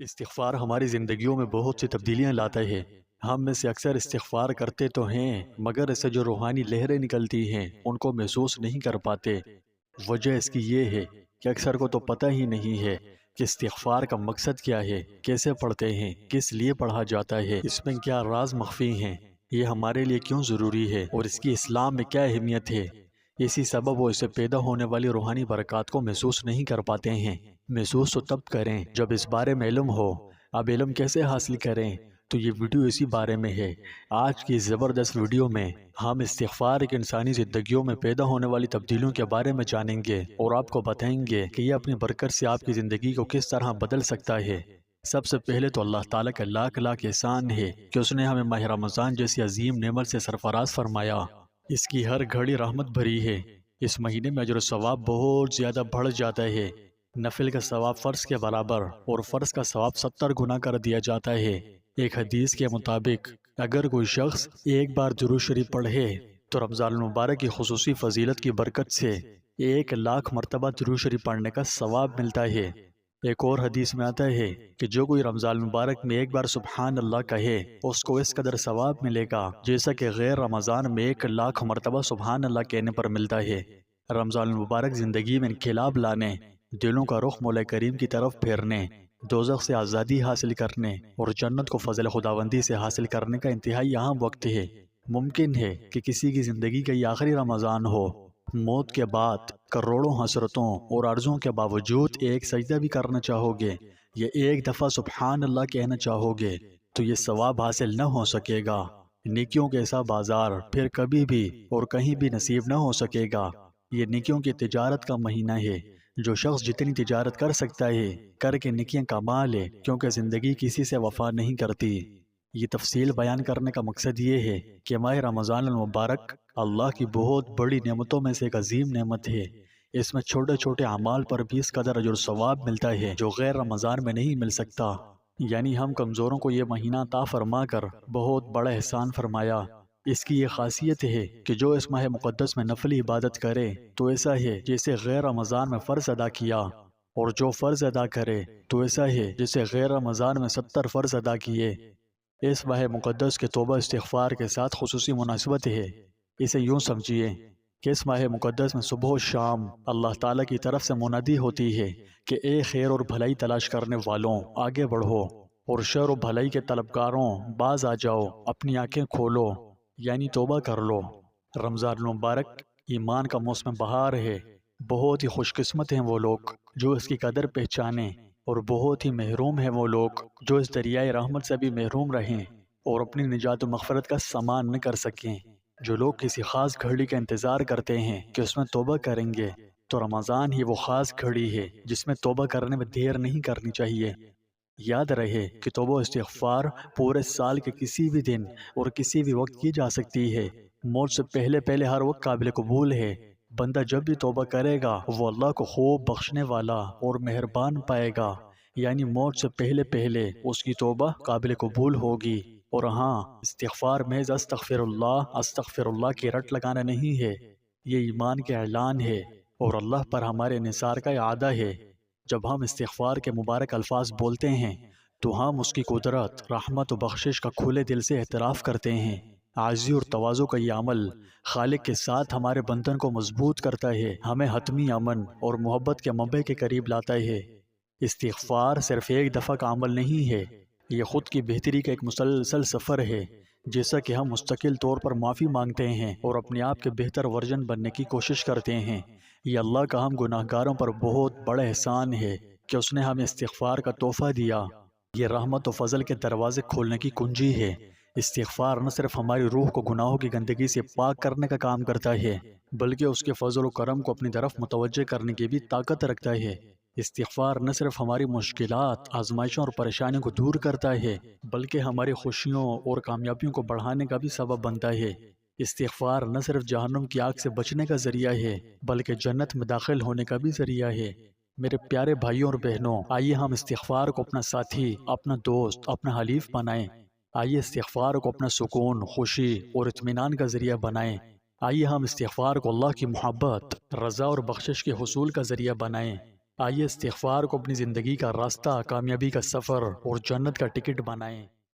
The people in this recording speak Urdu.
استغفار ہماری زندگیوں میں بہت سی تبدیلیاں لاتا ہے۔ ہم میں سے اکثر استغفار کرتے تو ہیں مگر اس سے جو روحانی لہریں نکلتی ہیں ان کو محسوس نہیں کر پاتے۔ وجہ اس کی یہ ہے کہ اکثر کو تو پتہ ہی نہیں ہے کہ استغفار کا مقصد کیا ہے، کیسے پڑھتے ہیں، کس لیے پڑھا جاتا ہے، اس میں کیا راز مخفی ہیں، یہ ہمارے لیے کیوں ضروری ہے اور اس کی اسلام میں کیا اہمیت ہے۔ اسی سبب وہ اسے پیدا ہونے والی روحانی برکات کو محسوس نہیں کر پاتے ہیں۔ محسوس تو تب کریں جب اس بارے میں علم ہو۔ اب علم کیسے حاصل کریں؟ تو یہ ویڈیو اسی بارے میں ہے۔ آج کی زبردست ویڈیو میں ہم استغفار ایک انسانی زندگیوں میں پیدا ہونے والی تبدیلیوں کے بارے میں جانیں گے اور آپ کو بتائیں گے کہ یہ اپنی برکت سے آپ کی زندگی کو کس طرح بدل سکتا ہے۔ سب سے پہلے تو اللہ تعالیٰ کا لاکھ لاکھ احسان ہے کہ اس نے ہمیں ماہ رمضان جیسی عظیم نعمت سے سرفراز فرمایا۔ اس کی ہر گھڑی رحمت بھری ہے۔ اس مہینے میں اجر و ثواب بہت زیادہ بڑھ جاتا ہے۔ نفل کا ثواب فرض کے برابر اور فرض کا ثواب 70 گنا کر دیا جاتا ہے۔ ایک حدیث کے مطابق اگر کوئی شخص ایک بار درود شریف پڑھے تو رمضان المبارک کی خصوصی فضیلت کی برکت سے 1,00,000 مرتبہ درود شریف پڑھنے کا ثواب ملتا ہے۔ ایک اور حدیث میں آتا ہے کہ جو کوئی رمضان المبارک میں ایک بار سبحان اللہ کہے اس کو اس قدر ثواب ملے گا جیسا کہ غیر رمضان میں 1,00,000 مرتبہ سبحان اللہ کہنے پر ملتا ہے۔ رمضان المبارک زندگی میں انقلاب لانے، دلوں کا رخ مولا کریم کی طرف پھیرنے، دوزخ سے آزادی حاصل کرنے اور جنت کو فضل خداوندی سے حاصل کرنے کا انتہائی اہم وقت ہے۔ ممکن ہے کہ کسی کی زندگی کا یہ آخری رمضان ہو۔ موت کے بعد کروڑوں حسرتوں اور عرضوں کے باوجود ایک سجدہ بھی کرنا چاہو گے یا ایک دفعہ سبحان اللہ کہنا چاہو گے تو یہ ثواب حاصل نہ ہو سکے گا۔ نیکیوں کے ایسا بازار پھر کبھی بھی اور کہیں بھی نصیب نہ ہو سکے گا۔ یہ نیکیوں کی تجارت کا مہینہ ہے۔ جو شخص جتنی تجارت کر سکتا ہے کر کے نیکیاں کما لے، کیونکہ زندگی کسی سے وفا نہیں کرتی۔ یہ تفصیل بیان کرنے کا مقصد یہ ہے کہ ماہ رمضان المبارک اللہ کی بہت بڑی نعمتوں میں سے ایک عظیم نعمت ہے۔ اس میں چھوٹے چھوٹے اعمال پر بھی اس قدر اجر و ثواب ملتا ہے جو غیر رمضان میں نہیں مل سکتا۔ یعنی ہم کمزوروں کو یہ مہینہ عطا فرما کر بہت بڑا احسان فرمایا۔ اس کی یہ خاصیت ہے کہ جو اس ماہ مقدس میں نفلی عبادت کرے تو ایسا ہے جیسے غیر رمضان میں فرض ادا کیا، اور جو فرض ادا کرے تو ایسا ہے جیسے غیر رمضان میں 70 فرض ادا کیے۔ اس ماہ مقدس کے توبہ استغفار کے ساتھ خصوصی مناسبت ہے۔ اسے یوں سمجھیے کہ اس ماہ مقدس میں صبح و شام اللہ تعالیٰ کی طرف سے منادی ہوتی ہے کہ اے خیر اور بھلائی تلاش کرنے والوں آگے بڑھو، اور شر و بھلائی کے طلبکاروں باز آ جاؤ، اپنی آنکھیں کھولو، یعنی توبہ کر لو۔ رمضان المبارک ایمان کا موسم بہار ہے۔ بہت ہی خوش قسمت ہیں وہ لوگ جو اس کی قدر پہچانیں، اور بہت ہی محروم ہیں وہ لوگ جو اس دریائے رحمت سے بھی محروم رہیں اور اپنی نجات و مغفرت کا سامان نہ کر سکیں۔ جو لوگ کسی خاص گھڑی کا انتظار کرتے ہیں کہ اس میں توبہ کریں گے تو رمضان ہی وہ خاص گھڑی ہے جس میں توبہ کرنے میں دیر نہیں کرنی چاہیے۔ یاد رہے کہ توبہ و استغفار پورے سال کے کسی بھی دن اور کسی بھی وقت کی جا سکتی ہے۔ موت سے پہلے پہلے ہر وقت قابل قبول ہے۔ بندہ جب بھی توبہ کرے گا وہ اللہ کو خوب بخشنے والا اور مہربان پائے گا، یعنی موت سے پہلے پہلے اس کی توبہ قابل قبول ہوگی۔ اور ہاں، استغفار محض استغفر اللہ کی رٹ لگانا نہیں ہے، یہ ایمان کے اعلان ہے اور اللہ پر ہمارے انحصار کا اعادہ ہے۔ جب ہم استغفار کے مبارک الفاظ بولتے ہیں تو ہم اس کی قدرت، رحمت و بخشش کا کھلے دل سے اعتراف کرتے ہیں۔ عاجزی اور تواضع کا یہ عمل خالق کے ساتھ ہمارے بندھن کو مضبوط کرتا ہے، ہمیں حتمی امن اور محبت کے منبع کے قریب لاتا ہے۔ استغفار صرف ایک دفعہ کا عمل نہیں ہے، یہ خود کی بہتری کا ایک مسلسل سفر ہے۔ جیسا کہ ہم مستقل طور پر معافی مانگتے ہیں اور اپنے آپ کے بہتر ورژن بننے کی کوشش کرتے ہیں، یہ اللہ کا ہم گناہ گاروں پر بہت بڑا احسان ہے کہ اس نے ہمیں استغفار کا تحفہ دیا۔ یہ رحمت و فضل کے دروازے کھولنے کی کنجی ہے۔ استغفار نہ صرف ہماری روح کو گناہوں کی گندگی سے پاک کرنے کا کام کرتا ہے بلکہ اس کے فضل و کرم کو اپنی طرف متوجہ کرنے کی بھی طاقت رکھتا ہے۔ استغفار نہ صرف ہماری مشکلات، آزمائشوں اور پریشانیوں کو دور کرتا ہے بلکہ ہماری خوشیوں اور کامیابیوں کو بڑھانے کا بھی سبب بنتا ہے۔ استغفار نہ صرف جہنم کی آگ سے بچنے کا ذریعہ ہے بلکہ جنت میں داخل ہونے کا بھی ذریعہ ہے۔ میرے پیارے بھائیوں اور بہنوں، آئیے ہم استغفار کو اپنا ساتھی، اپنا دوست، اپنا حلیف بنائیں۔ آئیے استغفار کو اپنا سکون، خوشی اور اطمینان کا ذریعہ بنائیں۔ آئیے ہم استغفار کو اللہ کی محبت، رضا اور بخشش کے حصول کا ذریعہ بنائیں۔ آئیے استغفار کو اپنی زندگی کا راستہ، کامیابی کا سفر اور جنت کا ٹکٹ بنائیں۔